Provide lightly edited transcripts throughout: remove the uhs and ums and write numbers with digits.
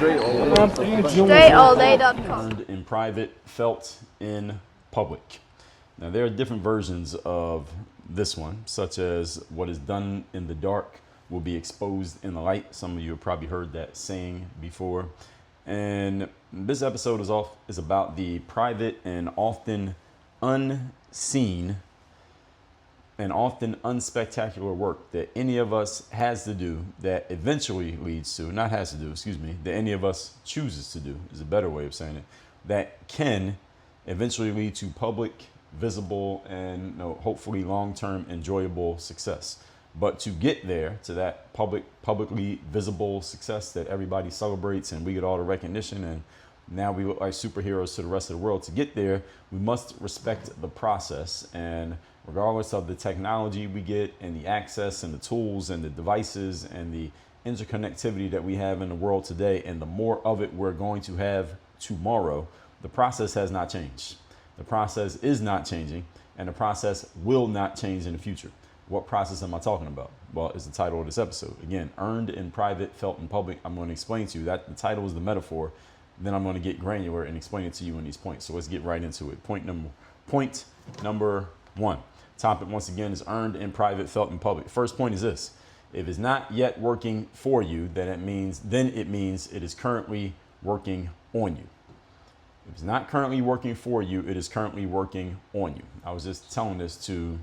Straight-all-day.com. Earned in private, felt in public. Now, there are different versions of this one, such as what is done in the dark will be exposed in the light. Some of you have probably heard that saying before. And this episode is about the private and often unseen and often unspectacular work that any of us has to do that eventually leads to, not has to do, excuse me, that any of us chooses to do is a better way of saying it, that can eventually lead to public, visible, and hopefully long-term enjoyable success. But to get there, to that publicly visible success that everybody celebrates and we get all the recognition and now we look like superheroes to the rest of the world, to get there, we must respect the process. And regardless of the technology we get and the access and the tools and the devices and the interconnectivity that we have in the world today, and the more of it we're going to have tomorrow, the process has not changed. The process is not changing, and the process will not change in the future. What process am I talking about? Well, it's the title of this episode. Again, earned in private, felt in public. I'm going to explain to you that the title is the metaphor. Then I'm going to get granular and explain it to you in these points. So let's get right into it. Point number one. Topic, once again, is earned in private, felt in public. First point is this. If it's not yet working for you, then it means it is currently working on you. If it's not currently working for you, it is currently working on you. I was just telling this to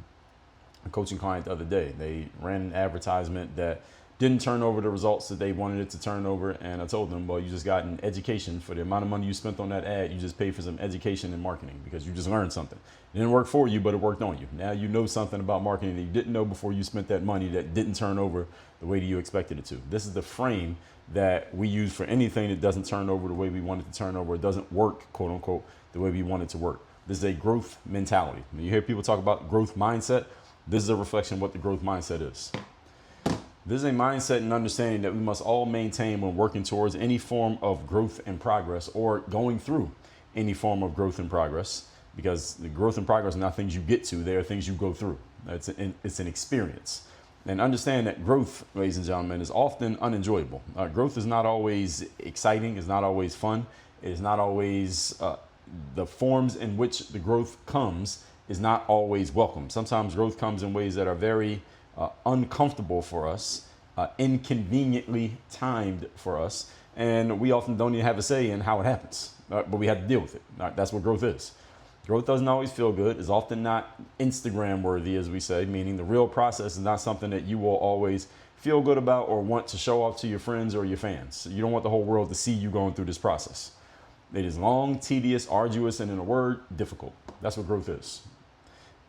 a coaching client the other day. They ran an advertisement that didn't turn over the results that they wanted it to turn over. And I told them, well, you just got an education for the amount of money you spent on that ad. You just paid for some education in marketing because you just learned something. It didn't work for you, but it worked on you. Now you know something about marketing that you didn't know before you spent that money that didn't turn over the way that you expected it to. This is the frame that we use for anything that doesn't turn over the way we want it to turn over. It doesn't work, quote unquote, the way we want it to work. This is a growth mentality. When you hear people talk about growth mindset, this is a reflection of what the growth mindset is. This is a mindset and understanding that we must all maintain when working towards any form of growth and progress, or going through any form of growth and progress, because the growth and progress are not things you get to, they are things you go through. It's an experience. And understand that growth, ladies and gentlemen, is often unenjoyable. Growth is not always exciting, it's not always fun, it is not always, the forms in which the growth comes is not always welcome. Sometimes growth comes in ways that are very uncomfortable for us, inconveniently timed for us, and we often don't even have a say in how it happens, but we have to deal with it. That's what growth is. Growth doesn't always feel good. It's often not Instagram worthy, as we say, meaning the real process is not something that you will always feel good about or want to show off to your friends or your fans. You don't want the whole world to see you going through this process. It is long, tedious, arduous, and in a word, difficult. That's what growth is.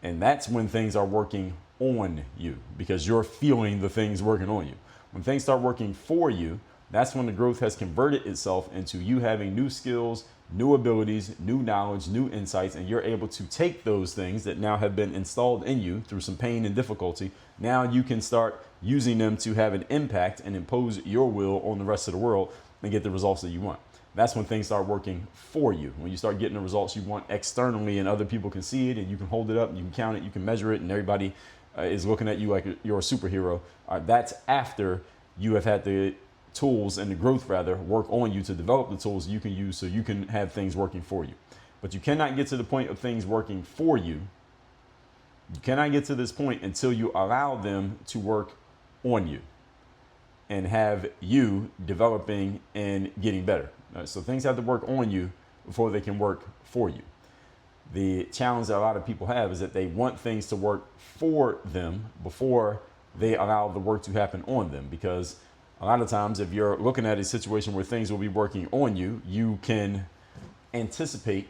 And that's when things are working on you, because you're feeling the things working on you. When things start working for you, that's when the growth has converted itself into you having new skills, new abilities, new knowledge, new insights, and you're able to take those things that now have been installed in you through some pain and difficulty. Now you can start using them to have an impact and impose your will on the rest of the world and get the results that you want. That's when things start working for you. When you start getting the results you want externally and other people can see it and you can hold it up and you can count it, you can measure it, and everybody is looking at you like you're a superhero. That's after you have had the tools and the growth work on you to develop the tools you can use so you can have things working for you. But you cannot get to the point of things working for you. You cannot get to this point until you allow them to work on you and have you developing and getting better. So things have to work on you before they can work for you. The challenge that a lot of people have is that they want things to work for them before they allow the work to happen on them. Because a lot of times, if you're looking at a situation where things will be working on you, you can anticipate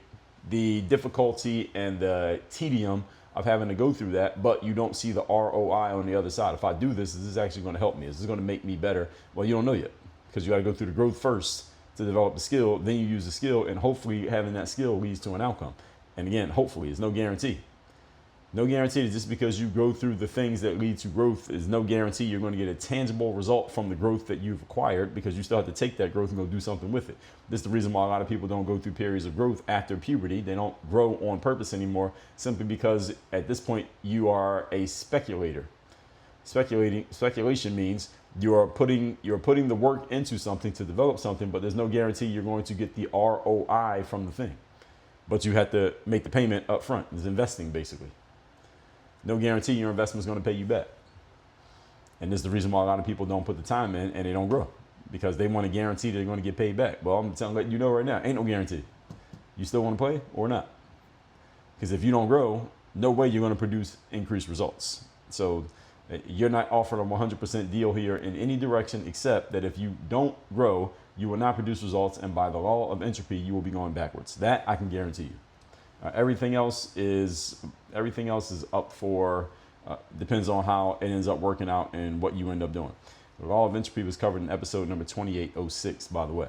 the difficulty and the tedium of having to go through that, but you don't see the ROI on the other side. If I do this, is this actually going to help me? Is this going to make me better? Well, you don't know yet, because you got to go through the growth first to develop the skill. Then you use the skill, and hopefully having that skill leads to an outcome. And again, hopefully, it's no guarantee. No guarantee that just because you go through the things that lead to growth is no guarantee you're going to get a tangible result from the growth that you've acquired, because you still have to take that growth and go do something with it. This is the reason why a lot of people don't go through periods of growth after puberty. They don't grow on purpose anymore, simply because at this point you are a speculator. Speculation means you're putting the work into something to develop something, but there's no guarantee you're going to get the ROI from the thing. But you have to make the payment up front. It's investing, basically. No guarantee your investment is going to pay you back. And this is the reason why a lot of people don't put the time in and they don't grow, because they want to guarantee they're going to get paid back. Well, I'm letting you know right now, ain't no guarantee. You still want to play or not? Because if you don't grow, no way you're going to produce increased results. So you're not offered a 100% deal here in any direction, except that if you don't grow, you will not produce results. And by the law of entropy, you will be going backwards. That I can guarantee you. Everything else is up for, depends on how it ends up working out and what you end up doing. The law of entropy was covered in episode number 2806, by the way.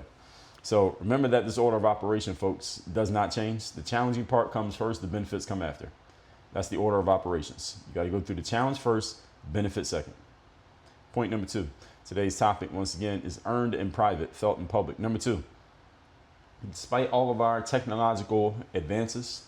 So remember that this order of operation, folks, does not change. The challenging part comes first, the benefits come after. That's the order of operations. You got to go through the challenge first, benefit second. Point number 2. Today's topic, once again, is earned in private, felt in public. Number 2, despite all of our technological advances,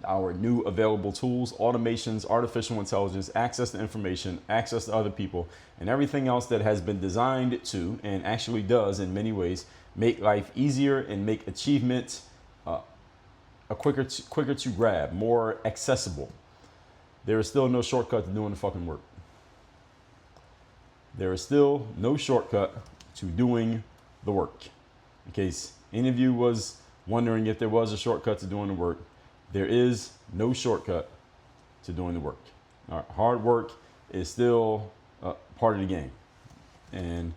our new available tools, automations, artificial intelligence, access to information, access to other people, and everything else that has been designed to, and actually does in many ways, make life easier and make achievement quicker to grab, more accessible. There is still no shortcut to doing the fucking work. There is still no shortcut to doing the work. In case any of you was wondering if there was a shortcut to doing the work, there is no shortcut to doing the work. All right, hard work is still part of the game. And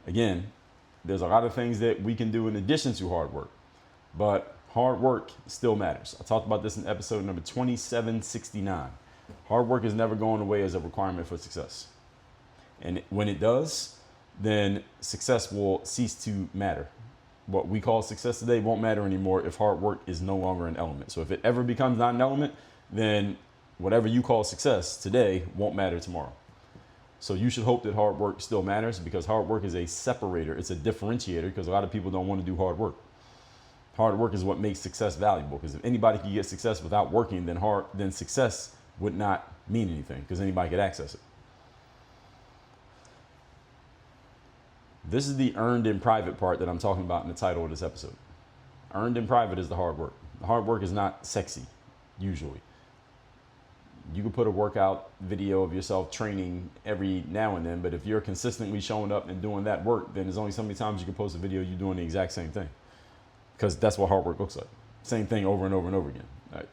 again, there's a lot of things that we can do in addition to hard work, but hard work still matters. I talked about this in episode number 2769. Hard work is never going away as a requirement for success. And when it does, then success will cease to matter. What we call success today won't matter anymore if hard work is no longer an element. So if it ever becomes not an element, then whatever you call success today won't matter tomorrow. So you should hope that hard work still matters, because hard work is a separator. It's a differentiator, because a lot of people don't want to do hard work. Hard work is what makes success valuable, because if anybody can get success without working, then success would not mean anything, because anybody could access it. This is the earned in private part that I'm talking about in the title of this episode. Earned in private is the hard work. The hard work is not sexy, usually. You can put a workout video of yourself training every now and then, but if you're consistently showing up and doing that work, then there's only so many times you can post a video you doing the exact same thing. Because that's what hard work looks like. Same thing over and over and over again.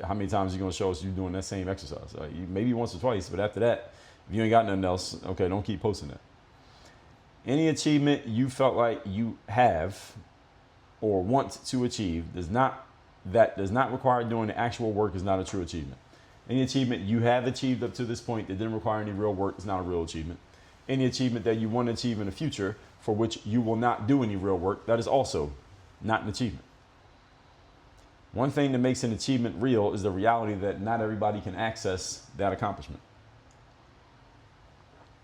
How many times are you going to show us you doing that same exercise? Maybe once or twice, but after that, if you ain't got nothing else, okay, don't keep posting that. Any achievement you felt like you have or want to achieve does not require doing the actual work is not a true achievement. Any achievement you have achieved up to this point that didn't require any real work is not a real achievement. Any achievement that you want to achieve in the future for which you will not do any real work, that is also not an achievement. One thing that makes an achievement real is the reality that not everybody can access that accomplishment,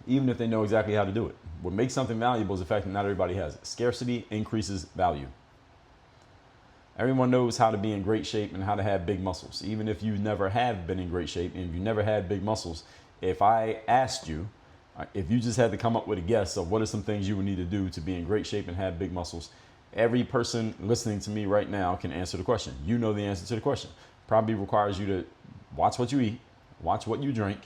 even if they know exactly how to do it. What makes something valuable is the fact that not everybody has it. Scarcity increases value. Everyone knows how to be in great shape and how to have big muscles. Even if you never have been in great shape and you never had big muscles, if I asked you, if you just had to come up with a guess of what are some things you would need to do to be in great shape and have big muscles, every person listening to me right now can answer the question. You know the answer to the question. Probably requires you to watch what you eat, watch what you drink,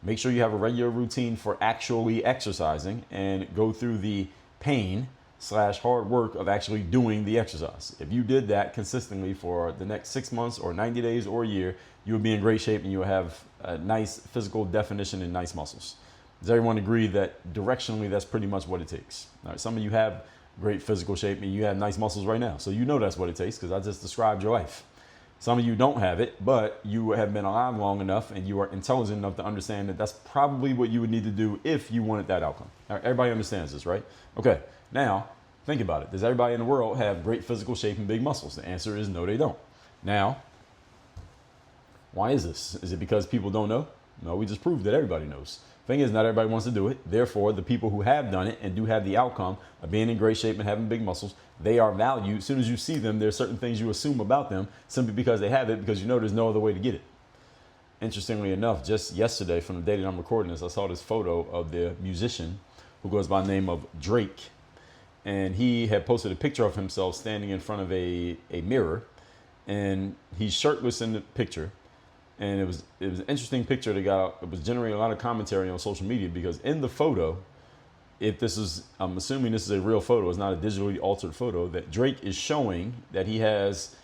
make sure you have a regular routine for actually exercising, and go through the pain/hard work of actually doing the exercise. If you did that consistently for the next 6 months or 90 days or a year, you would be in great shape and you would have a nice physical definition and nice muscles. Does everyone agree that directionally that's pretty much what it takes? All right, some of you have great physical shape and you have nice muscles right now. So you know that's what it takes, because I just described your life. Some of you don't have it, but you have been alive long enough and you are intelligent enough to understand that that's probably what you would need to do if you wanted that outcome. All right, everybody understands this, right? Okay, now think about it. Does everybody in the world have great physical shape and big muscles? The answer is no, they don't. Now, why is this? Is it because people don't know? No, we just proved that everybody knows. Thing is, not everybody wants to do it. Therefore, the people who have done it and do have the outcome of being in great shape and having big muscles, they are valued. As soon as you see them, there are certain things you assume about them simply because they have it, because you know there's no other way to get it. interestingly enough, just yesterday, from the day that I'm recording this, I saw this photo of the musician who goes by the name of Drake. And he had posted a picture of himself standing in front of a mirror, and he's shirtless in the picture. And it was an interesting picture that it was generating a lot of commentary on social media, because in the photo, I'm assuming this is a real photo, it's not a digitally altered photo, that Drake is showing that he has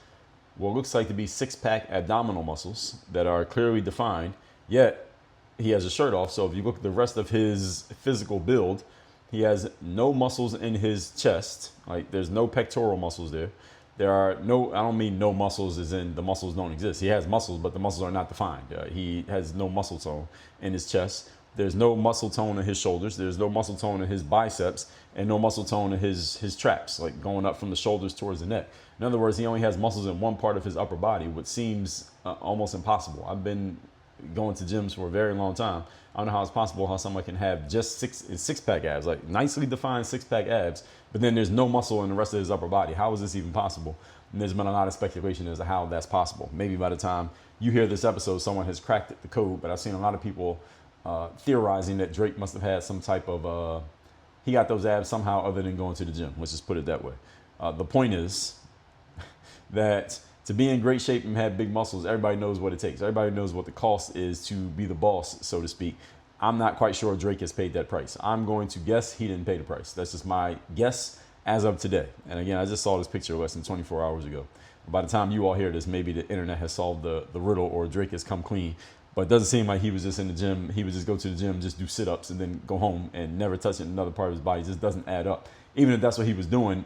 what looks like to be six-pack abdominal muscles that are clearly defined, yet he has a shirt off. So if you look at the rest of his physical build, he has no muscles in his chest. Like, there's no pectoral muscles there. There are no, I don't mean no muscles as in the muscles don't exist. He has muscles, but the muscles are not defined. He has no muscle tone in his chest. There's no muscle tone in his shoulders. There's no muscle tone in his biceps, and no muscle tone in his traps, like going up from the shoulders towards the neck. In other words, he only has muscles in one part of his upper body, which seems almost impossible. I've been going to gyms for a very long time. I don't know how it's possible how someone can have just six-pack abs, like nicely defined six-pack abs, but then there's no muscle in the rest of his upper body. How is this even possible? And there's been a lot of speculation as to how that's possible. Maybe by the time you hear this episode, someone has cracked the code, but I've seen a lot of people theorizing that Drake must have had some type of, he got those abs somehow other than going to the gym. Let's just put it that way. The point is that to be in great shape and have big muscles, everybody knows what it takes. Everybody knows what the cost is to be the boss, so to speak. I'm not quite sure Drake has paid that price. I'm going to guess he didn't pay the price. That's just my guess as of today. And again, I just saw this picture less than 24 hours ago. By the time you all hear this, maybe the internet has solved the riddle, or Drake has come clean. But it doesn't seem like he was just in the gym. He would just go to the gym, just do sit-ups, and then go home and never touch another part of his body. It just doesn't add up. Even if that's what he was doing,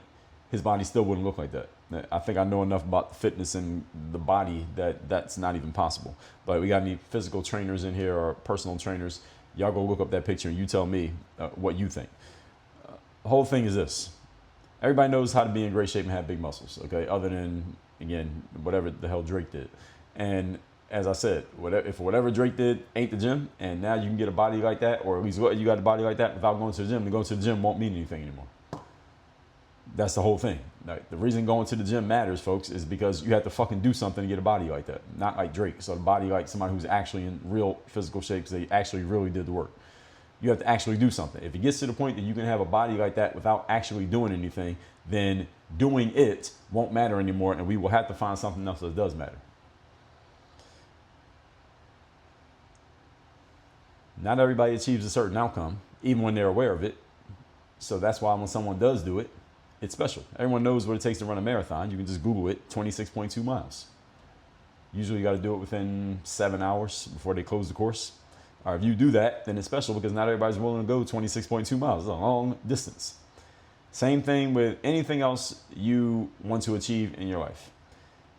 his body still wouldn't look like that. I think I know enough about fitness and the body that that's not even possible. But we got any physical trainers in here or personal trainers? Y'all go look up that picture and you tell me what you think. The whole thing is this. Everybody knows how to be in great shape and have big muscles, okay? Other than, again, whatever the hell Drake did. And as I said, if whatever Drake did ain't the gym, and now you can get a body like that, or at least you got a body like that without going to the gym, then going to the gym won't mean anything anymore. That's the whole thing. Like, the reason going to the gym matters, folks, is because you have to fucking do something to get a body like that. Not like Drake. So a body like somebody who's actually in real physical shape, because they actually really did the work. You have to actually do something. If it gets to the point that you can have a body like that without actually doing anything, then doing it won't matter anymore, and we will have to find something else that does matter. Not everybody achieves a certain outcome, even when they're aware of it. So that's why when someone does do it, it's special. Everyone knows what it takes to run a marathon. You can just Google it, 26.2 miles. Usually you got to do it within 7 hours before they close the course. Or if you do that, then it's special, because not everybody's willing to go 26.2 miles. It's a long distance. Same thing with anything else you want to achieve in your life.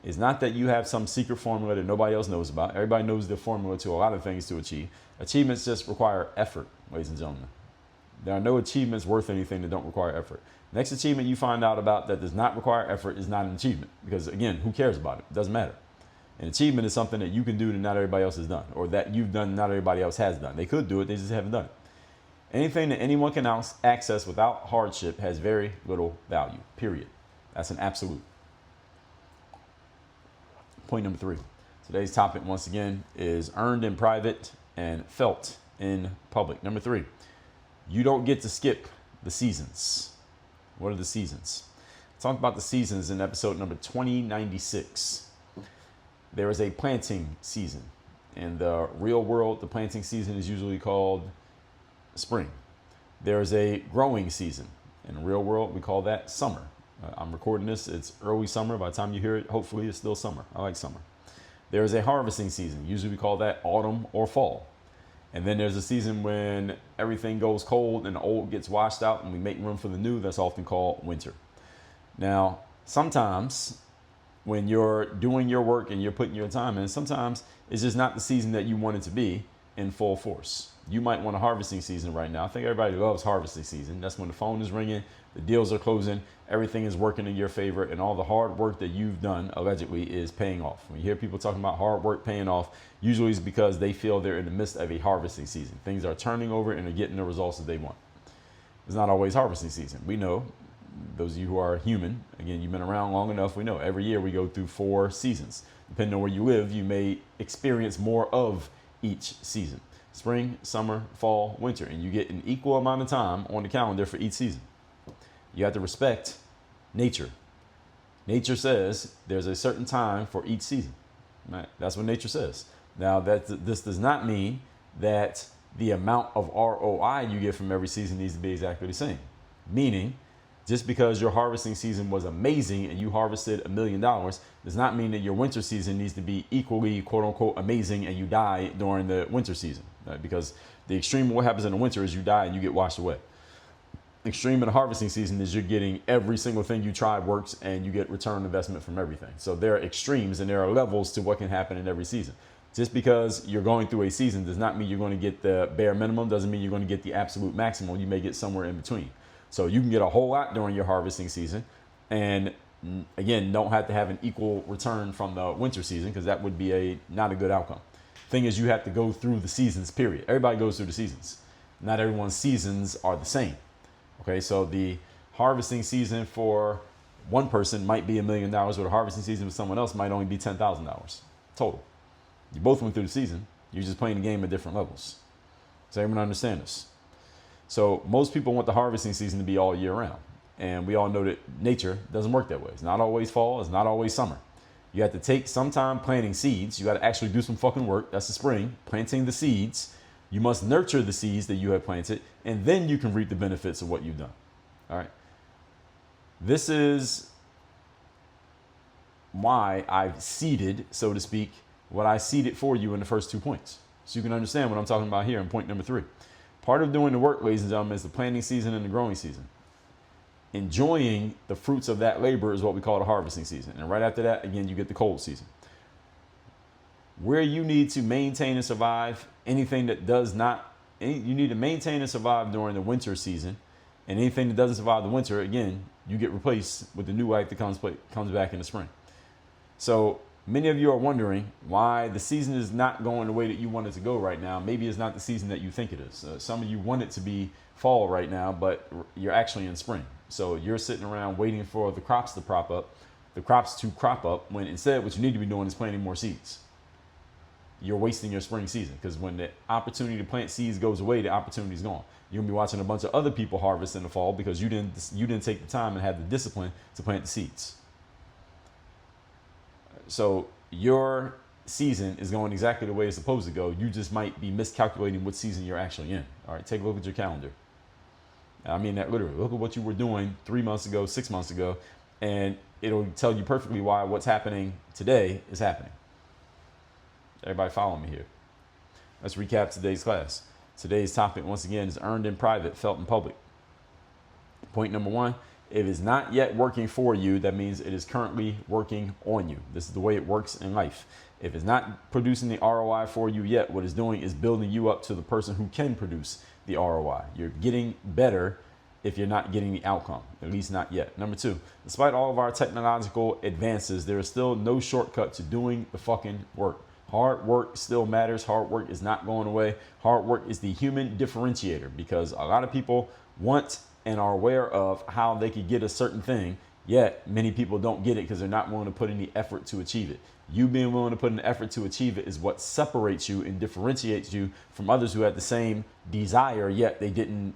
It's not that you have some secret formula that nobody else knows about. Everybody knows the formula to a lot of things to achieve. Achievements just require effort, ladies and gentlemen. There are no achievements worth anything that don't require effort. Next achievement you find out about that does not require effort is not an achievement, because, again, who cares about it? It doesn't matter. An achievement is something that you can do that not everybody else has done, or that you've done not everybody else has done. They could do it, they just haven't done it. Anything that anyone can access without hardship has very little value, period. That's an absolute. Point number 3. Today's topic, once again, is earned in private and felt in public. Number 3, you don't get to skip the seasons. What are the seasons? I talked about the seasons in episode number 2096. There is a planting season. In the real world, the planting season is usually called spring. There is a growing season. In the real world, we call that summer. I'm recording this, it's early summer. By the time you hear it, hopefully it's still summer. I like summer. There is a harvesting season. Usually we call that autumn or fall. And then there's a season when everything goes cold and the old gets washed out and we make room for the new. That's often called winter. Now, sometimes when you're doing your work and you're putting your time in, sometimes it's just not the season that you want it to be in full force. You might want a harvesting season right now. I think everybody loves harvesting season. That's when the phone is ringing, the deals are closing, everything is working in your favor, and all the hard work that you've done, allegedly, is paying off. When you hear people talking about hard work paying off, usually it's because they feel they're in the midst of a harvesting season. Things are turning over and they're getting the results that they want. It's not always harvesting season. We know those of you who are human, again, you've been around long enough, we know every year we go through 4 seasons. Depending on where you live, you may experience more of each season. Spring, summer, fall, winter, and you get an equal amount of time on the calendar for each season. You have to respect nature. Nature says there's a certain time for each season. Right? That's what nature says. Now, this does not mean that the amount of ROI you get from every season needs to be exactly the same. Meaning, just because your harvesting season was amazing and you harvested $1 million does not mean that your winter season needs to be equally, quote unquote, amazing and you die during the winter season. Right? Because the extreme of what happens in the winter is you die and you get washed away. Extreme in the harvesting season is you're getting every single thing you tried works and you get return on investment from everything. So there are extremes and there are levels to what can happen in every season. Just because you're going through a season does not mean you're going to get the bare minimum, doesn't mean you're going to get the absolute maximum. You may get somewhere in between. So you can get a whole lot during your harvesting season and again, don't have to have an equal return from the winter season because that would be not a good outcome. Thing is, you have to go through the seasons, period. Everybody goes through the seasons. Not everyone's seasons are the same. Okay, so the harvesting season for one person might be $1 million, or the harvesting season for someone else might only be $10,000 total. You both went through the season. You're just playing the game at different levels. So everyone understand this. So most people want the harvesting season to be all year round. And we all know that nature doesn't work that way. It's not always fall. It's not always summer. You have to take some time planting seeds. You got to actually do some fucking work. That's the spring, planting the seeds. You must nurture the seeds that you have planted, and then you can reap the benefits of what you've done. All right. This is why I've seeded, so to speak, what I seeded for you in the first 2 points. So you can understand what I'm talking about here in point number 3. Part of doing the work, ladies and gentlemen, is the planting season and the growing season. Enjoying the fruits of that labor is what we call the harvesting season. And right after that, again, you get the cold season. Where you need to maintain and survive, anything that does not, you need to maintain and survive during the winter season. And anything that doesn't survive the winter, again, you get replaced with the new life that comes back in the spring. So many of you are wondering why the season is not going the way that you want it to go right now. Maybe it's not the season that you think it is. Some of you want it to be fall right now, but you're actually in spring. So you're sitting around waiting for the crops to crop up, when instead what you need to be doing is planting more seeds. You're wasting your spring season because when the opportunity to plant seeds goes away, the opportunity is gone. You're gonna be watching a bunch of other people harvest in the fall because you didn't take the time and have the discipline to plant the seeds. So your season is going exactly the way it's supposed to go. You just might be miscalculating what season you're actually in. All right, take a look at your calendar. I mean that literally. Look at what you were doing 3 months ago, 6 months ago, and it'll tell you perfectly why what's happening today is happening. Everybody follow me here. Let's recap today's class. Today's topic, once again, is earned in private, felt in public. Point number 1, if it's not yet working for you, that means it is currently working on you. This is the way it works in life. If it's not producing the ROI for you yet, what it's doing is building you up to the person who can produce the ROI. You're getting better if you're not getting the outcome, at least not yet. Number 2, despite all of our technological advances, there is still no shortcut to doing the fucking work. Hard work still matters. Hard work is not going away. Hard work is the human differentiator because a lot of people want and are aware of how they could get a certain thing, yet many people don't get it because they're not willing to put any effort to achieve it. You being willing to put an effort to achieve it is what separates you and differentiates you from others who had the same desire, yet they didn't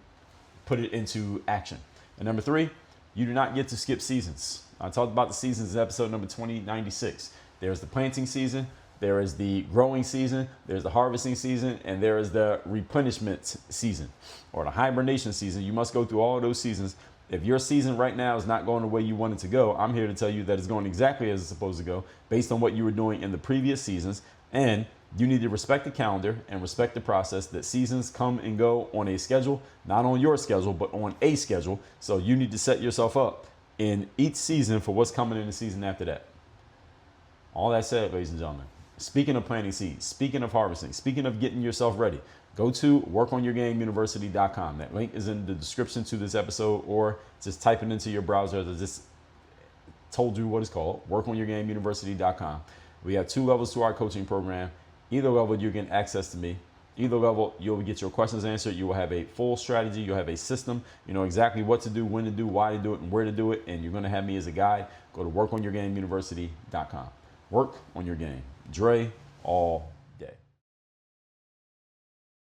put it into action. And number 3, you do not get to skip seasons. I talked about the seasons in episode number 2096. There's the planting season, there is the growing season, there's the harvesting season, and there is the replenishment season or the hibernation season. You must go through all of those seasons. If your season right now is not going the way you want it to go, I'm here to tell you that it's going exactly as it's supposed to go based on what you were doing in the previous seasons. And you need to respect the calendar and respect the process that seasons come and go on a schedule, not on your schedule, but on a schedule. So you need to set yourself up in each season for what's coming in the season after that. All that said, ladies and gentlemen, speaking of planting seeds, speaking of harvesting, speaking of getting yourself ready, go to workonyourgameuniversity.com. That link is in the description to this episode, or just type it into your browser that just told you what it's called, workonyourgameuniversity.com. We have 2 levels to our coaching program. Either level, you get access to me. Either level, you'll get your questions answered. You will have a full strategy. You'll have a system. You know exactly what to do, when to do, why to do it, and where to do it. And you're going to have me as a guide. Go to workonyourgameuniversity.com. Work on your game. Dre, all